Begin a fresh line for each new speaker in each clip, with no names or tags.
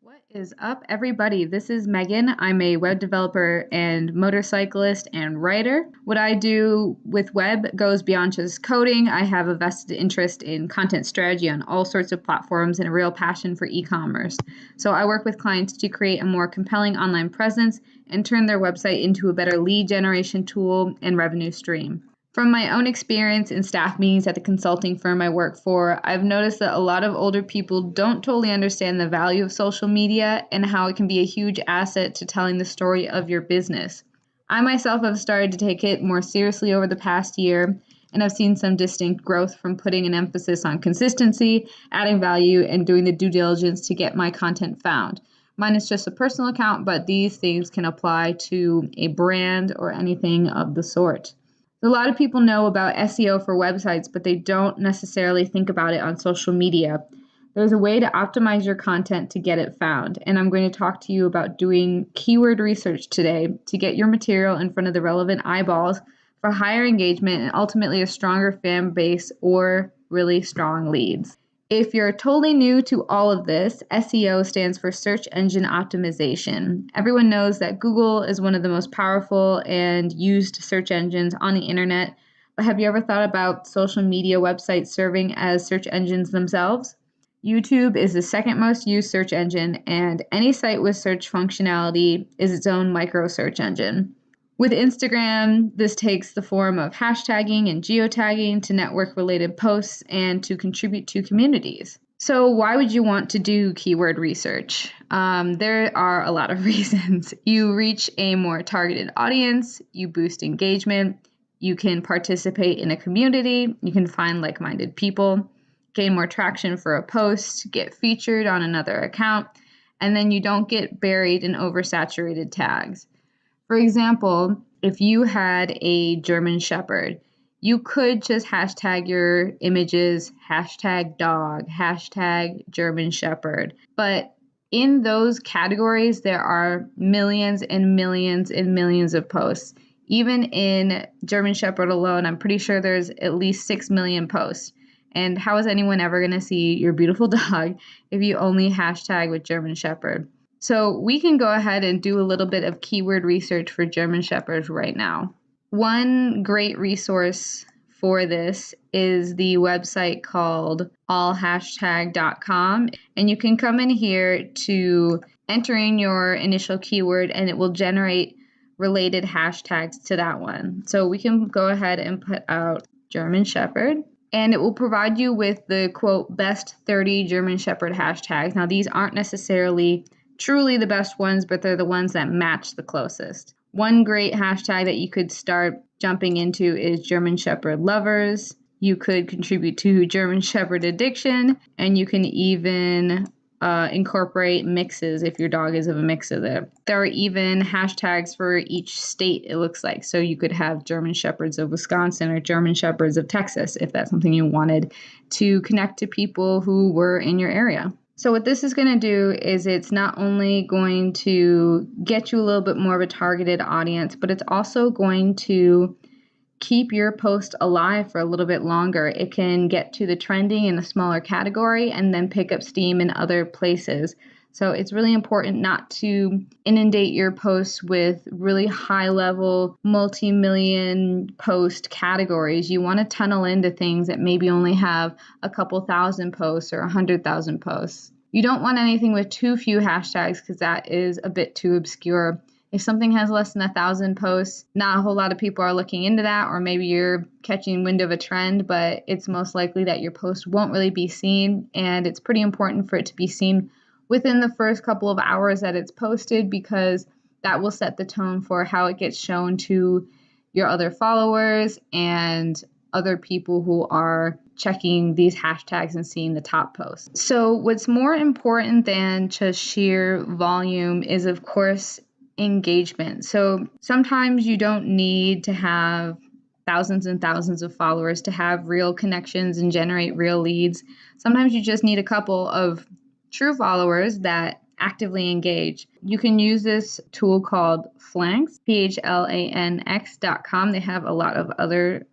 What is up, everybody? This is Megan. I'm a web developer and motorcyclist and writer. What I do with web goes beyond just coding. I have a vested interest in content strategy on all sorts of platforms and a real passion for e-commerce. So I work with clients to create a more compelling online presence and turn their website into a better lead generation tool and revenue stream. From my own experience in staff meetings at the consulting firm I work for, I've noticed that a lot of older people don't totally understand the value of social media and how it can be a huge asset to telling the story of your business. I myself have started to take it more seriously over the past year, and I've seen some distinct growth from putting an emphasis on consistency, adding value, and doing the due diligence to get my content found. Mine is just a personal account, but these things can apply to a brand or anything of the sort. A lot of people know about SEO for websites, but they don't necessarily think about it on social media. There's a way to optimize your content to get it found, and I'm going to talk to you about doing keyword research today to get your material in front of the relevant eyeballs for higher engagement and ultimately a stronger fan base or really strong leads. If you're totally new to all of this, SEO stands for search engine optimization. Everyone knows that Google is one of the most powerful and used search engines on the internet, but have you ever thought about social media websites serving as search engines themselves? YouTube is the second most used search engine, and any site with search functionality is its own micro search engine. With Instagram, this takes the form of hashtagging and geotagging to network-related posts and to contribute to communities. So why would you want to do keyword research? There are a lot of reasons. You reach a more targeted audience, you boost engagement, you can participate in a community, you can find like-minded people, gain more traction for a post, get featured on another account, and then you don't get buried in oversaturated tags. For example, if you had a German Shepherd, you could just hashtag your images, hashtag dog, hashtag German Shepherd. But in those categories, there are millions and millions and millions of posts. Even in German Shepherd alone, I'm pretty sure there's at least 6 million posts. And how is anyone ever going to see your beautiful dog if you only hashtag with German Shepherd? So we can go ahead and do a little bit of keyword research for German Shepherds right now. One great resource for this is the website called allhashtag.com. And you can come in here to enter in your initial keyword and it will generate related hashtags to that one. So we can go ahead and put out German Shepherd. And it will provide you with the, quote, best 30 German Shepherd hashtags. Now, these aren't necessarily truly the best ones, but they're the ones that match the closest. One great hashtag that you could start jumping into is German Shepherd lovers. You could contribute to German Shepherd addiction, and you can even incorporate mixes if your dog is of a mix of it. There are even hashtags for each state, it looks like. So you could have German Shepherds of Wisconsin or German Shepherds of Texas if that's something you wanted to connect to people who were in your area. So what this is going to do is it's not only going to get you a little bit more of a targeted audience, but it's also going to keep your post alive for a little bit longer. It can get to the trending in a smaller category and then pick up steam in other places. So it's really important not to inundate your posts with really high-level, multi-million post categories. You want to tunnel into things that maybe only have a couple thousand posts or 100,000 posts. You don't want anything with too few hashtags because that is a bit too obscure. If something has less than 1,000 posts, not a whole lot of people are looking into that, or maybe you're catching wind of a trend, but it's most likely that your post won't really be seen, and it's pretty important for it to be seen within the first couple of hours that it's posted because that will set the tone for how it gets shown to your other followers and other people who are checking these hashtags and seeing the top posts. So what's more important than just sheer volume is, of course, engagement. So sometimes you don't need to have thousands and thousands of followers to have real connections and generate real leads. Sometimes you just need a couple of true followers that actively engage. You can use this tool called Flanks, PHLANX.com. They have a lot of other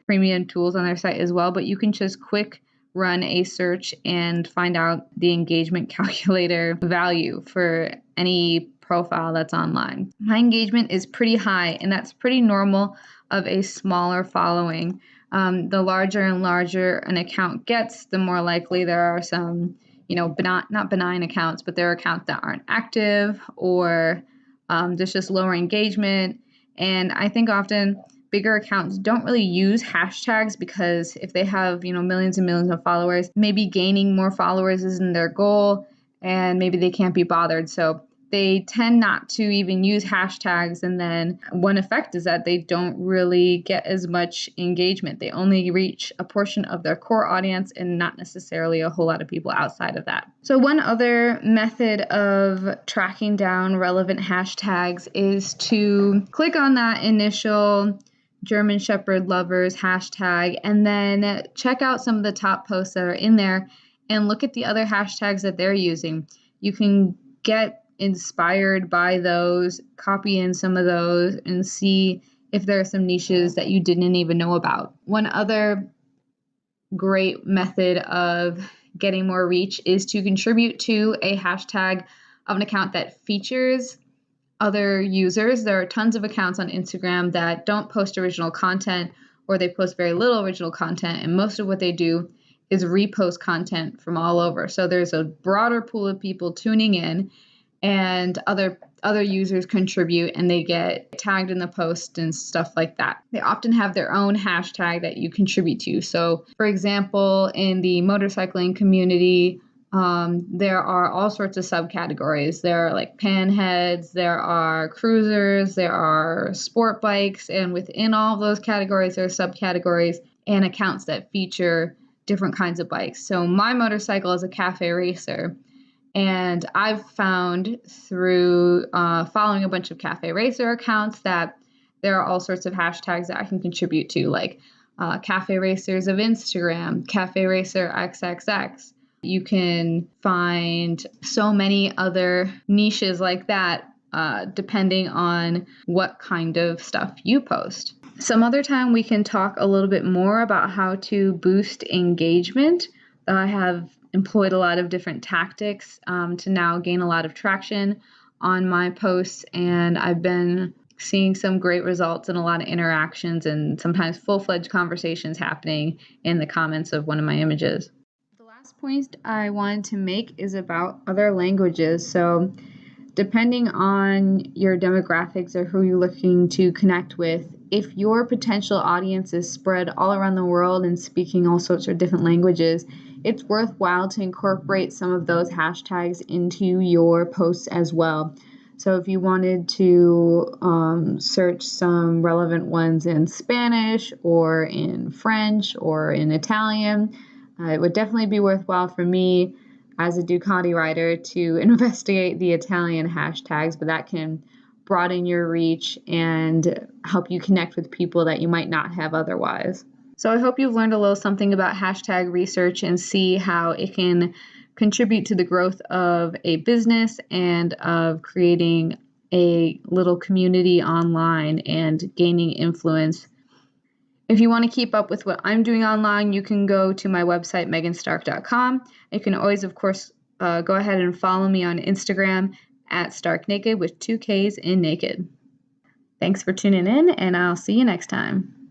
premium tools on their site as well, but you can just quick run a search and find out the engagement calculator value for any profile that's online. My engagement is pretty high, and that's pretty normal of a smaller following. The larger and larger an account gets, the more likely there are some, not benign accounts, but there are accounts that aren't active, or there's just lower engagement. And I think often bigger accounts don't really use hashtags, because if they have, millions and millions of followers, maybe gaining more followers isn't their goal, and maybe they can't be bothered. So they tend not to even use hashtags, and then one effect is that they don't really get as much engagement. They only reach a portion of their core audience and not necessarily a whole lot of people outside of that. So one other method of tracking down relevant hashtags is to click on that initial German Shepherd lovers hashtag and then check out some of the top posts that are in there and look at the other hashtags that they're using. You can get inspired by those, copy in some of those, and see if there are some niches that you didn't even know about. One other great method of getting more reach is to contribute to a hashtag of an account that features other users. There are tons of accounts on Instagram that don't post original content, or they post very little original content, and most of what they do is repost content from all over. So there's a broader pool of people tuning in, and other users contribute, and they get tagged in the post and stuff like that. They often have their own hashtag that you contribute to. So for example, in the motorcycling community, there are all sorts of subcategories. There are like panheads, there are cruisers, there are sport bikes, and within all of those categories, there are subcategories and accounts that feature different kinds of bikes. So my motorcycle is a cafe racer, and I've found through following a bunch of cafe racer accounts that there are all sorts of hashtags that I can contribute to, like cafe racers of Instagram, cafe racer XXX. You can find so many other niches like that, depending on what kind of stuff you post. Some other time we can talk a little bit more about how to boost engagement. I have employed a lot of different tactics to now gain a lot of traction on my posts, and I've been seeing some great results and a lot of interactions and sometimes full-fledged conversations happening in the comments of one of my images. The last point I wanted to make is about other languages. So depending on your demographics or who you're looking to connect with, if your potential audience is spread all around the world and speaking all sorts of different languages, it's worthwhile to incorporate some of those hashtags into your posts as well. So if you wanted to search some relevant ones in Spanish or in French or in Italian, it would definitely be worthwhile for me as a Ducati rider to investigate the Italian hashtags, but that can broaden your reach and help you connect with people that you might not have otherwise. So I hope you've learned a little something about hashtag research and see how it can contribute to the growth of a business and of creating a little community online and gaining influence. If you want to keep up with what I'm doing online, you can go to my website, meganstark.com. You can always, of course, go ahead and follow me on Instagram at StarkNaked with 2 Ks in naked. Thanks for tuning in, and I'll see you next time.